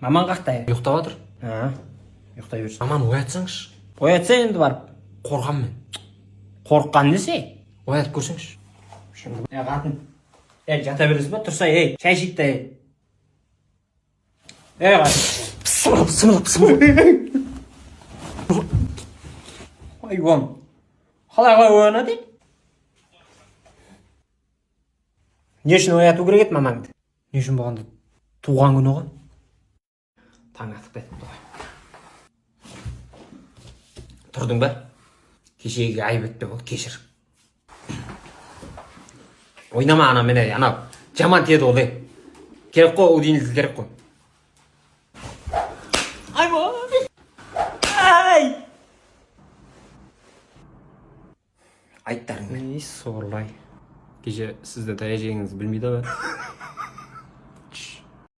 Маман қақта? Ұйықтап жатыр. Ұйықтай берсін. Маман оятсаңшы. Оятса енді барып. Қорқамын мен. Қорыққан десе? Оятып көрсеңші. Қатын. Жата бересіз ба? Тұрса, шай ішейік та. Қатын. Пысымылап. Айуан. Қалай оянады? Не үшін ояту керек еді мамаңды? Не үшін болғанда туған күні ғой. Таң атып кетіпті ғой. Тұрдың ба? Кешегі айып етпе болды, кешір. Ойнама ана мені, анау жаман теді ол. Керек қой, ол дейін керек қой. Айттарың мен. Сорлай. Кеше сізді таяжегіңізді білмейді ба?